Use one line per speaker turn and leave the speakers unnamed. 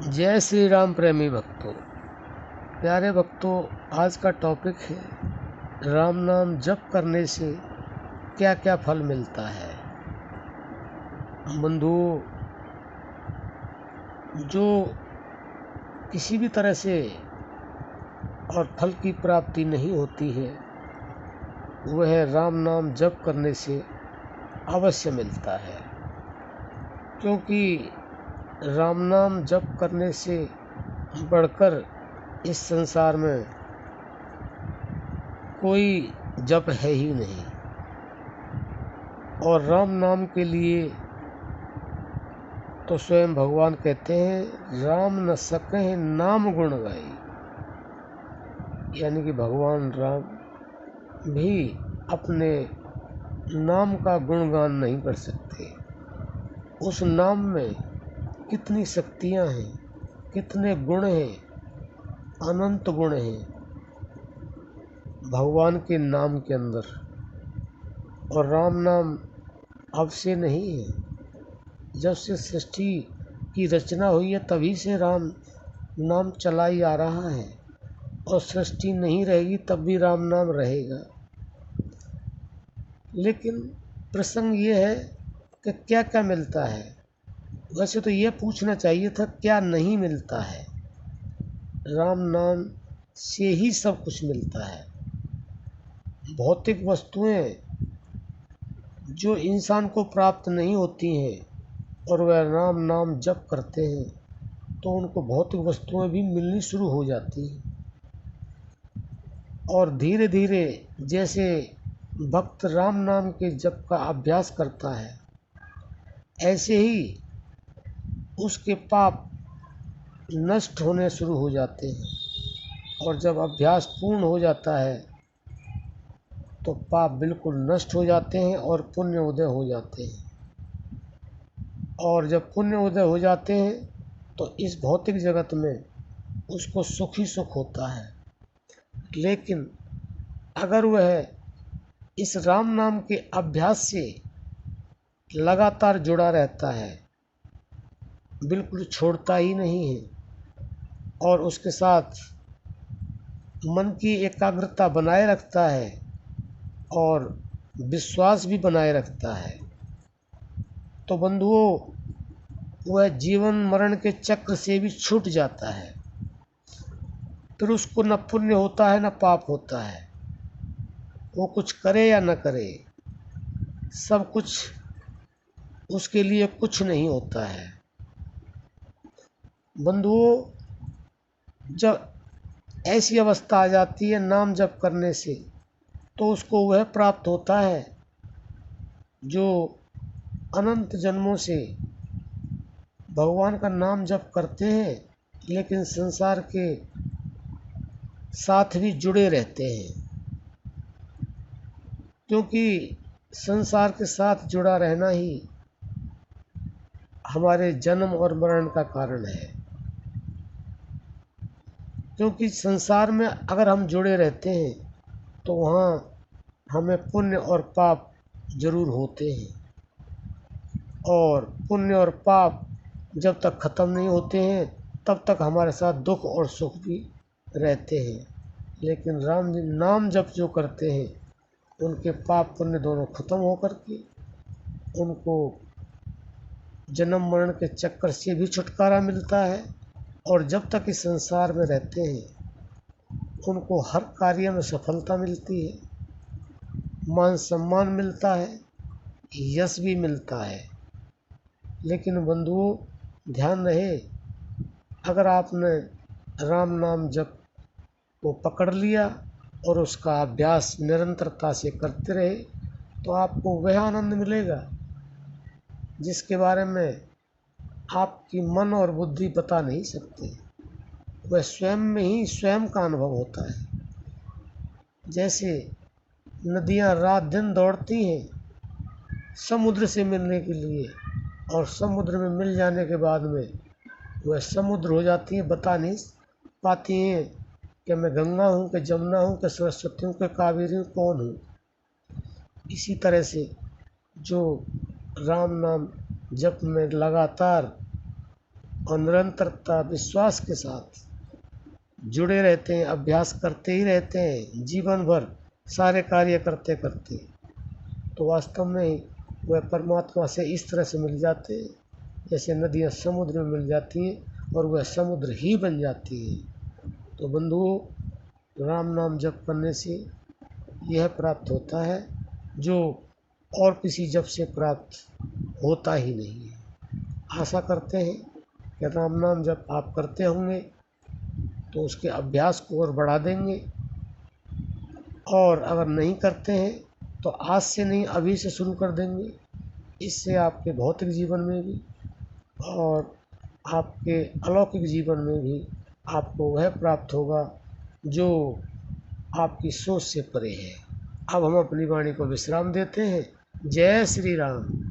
जय श्री राम प्रेमी भक्तों, प्यारे भक्तों। आज का टॉपिक है राम नाम जप करने से क्या क्या फल मिलता है। बंधुओं, जो किसी भी तरह से और फल की प्राप्ति नहीं होती है वह राम नाम जप करने से अवश्य मिलता है, क्योंकि राम नाम जप करने से बढ़कर इस संसार में कोई जप है ही नहीं। और राम नाम के लिए तो स्वयं भगवान कहते हैं, राम न सके नाम गुण गाई। यानी कि भगवान राम भी अपने नाम का गुणगान नहीं कर सकते। उस नाम में कितनी शक्तियां हैं, कितने गुण हैं, अनंत गुण हैं भगवान के नाम के अंदर। और राम नाम अब से नहीं है, जब से सृष्टि की रचना हुई है तभी से राम नाम चला ही आ रहा है। और सृष्टि नहीं रहेगी तब भी राम नाम रहेगा। लेकिन प्रसंग ये है कि क्या क्या मिलता है। वैसे तो ये पूछना चाहिए था क्या नहीं मिलता है। राम नाम से ही सब कुछ मिलता है। भौतिक वस्तुएं जो इंसान को प्राप्त नहीं होती हैं और वह राम नाम जप करते हैं तो उनको भौतिक वस्तुएं भी मिलनी शुरू हो जाती हैं। और धीरे धीरे जैसे भक्त राम नाम के जप का अभ्यास करता है, ऐसे ही उसके पाप नष्ट होने शुरू हो जाते हैं। और जब अभ्यास पूर्ण हो जाता है तो पाप बिल्कुल नष्ट हो जाते हैं और पुण्य उदय हो जाते हैं। और जब पुण्य उदय हो जाते हैं तो इस भौतिक जगत में उसको सुख ही सुख होता है। लेकिन अगर वह इस राम नाम के अभ्यास से लगातार जुड़ा रहता है, बिल्कुल छोड़ता ही नहीं है, और उसके साथ मन की एकाग्रता बनाए रखता है और विश्वास भी बनाए रखता है, तो बंधुओं वह जीवन मरण के चक्र से भी छूट जाता है। फिर उसको न पुण्य होता है न पाप होता है। वो कुछ करे या न करे, सब कुछ उसके लिए कुछ नहीं होता है। बंधुओं, जब ऐसी अवस्था आ जाती है नाम जप करने से, तो उसको वह प्राप्त होता है जो अनंत जन्मों से भगवान का नाम जप करते हैं लेकिन संसार के साथ भी जुड़े रहते हैं। क्योंकि संसार के साथ जुड़ा रहना ही हमारे जन्म और मरण का कारण है। क्योंकि संसार में अगर हम जुड़े रहते हैं तो वहाँ हमें पुण्य और पाप जरूर होते हैं। और पुण्य और पाप जब तक ख़त्म नहीं होते हैं तब तक हमारे साथ दुख और सुख भी रहते हैं। लेकिन राम जी नाम जप जो करते हैं उनके पाप पुण्य दोनों खत्म होकर के उनको जन्म मरण के चक्कर से भी छुटकारा मिलता है। और जब तक इस संसार में रहते हैं उनको हर कार्य में सफलता मिलती है, मान सम्मान मिलता है, यश भी मिलता है। लेकिन बंधुओं ध्यान रहे, अगर आपने राम नाम जप को पकड़ लिया और उसका अभ्यास निरंतरता से करते रहे तो आपको वह आनंद मिलेगा जिसके बारे में आपकी मन और बुद्धि बता नहीं सकते। वह स्वयं में ही स्वयं का अनुभव होता है। जैसे नदियाँ रात दिन दौड़ती हैं समुद्र से मिलने के लिए, और समुद्र में मिल जाने के बाद में वह समुद्र हो जाती हैं, बता नहीं पाती हैं कि मैं गंगा हूँ कि जमुना हूँ कि सरस्वती हूँ कि कावेरी हूँ, कौन हूँ। इसी तरह से जो राम नाम जप में लगातार और निरंतरता विश्वास के साथ जुड़े रहते हैं, अभ्यास करते ही रहते हैं जीवन भर, सारे कार्य करते करते, तो वास्तव में वह परमात्मा से इस तरह से मिल जाते हैं जैसे नदियाँ समुद्र में मिल जाती हैं और वह समुद्र ही बन जाती है। तो बंधुओं, राम नाम जप करने से यह प्राप्त होता है जो और किसी जप से प्राप्त होता ही नहीं है। आशा करते हैं कि राम नाम जप आप करते होंगे तो उसके अभ्यास को और बढ़ा देंगे, और अगर नहीं करते हैं तो आज से नहीं अभी से शुरू कर देंगे। इससे आपके भौतिक जीवन में भी और आपके अलौकिक जीवन में भी आपको वह प्राप्त होगा जो आपकी सोच से परे है। अब हम अपनी वाणी को विश्राम देते हैं। जय श्री राम।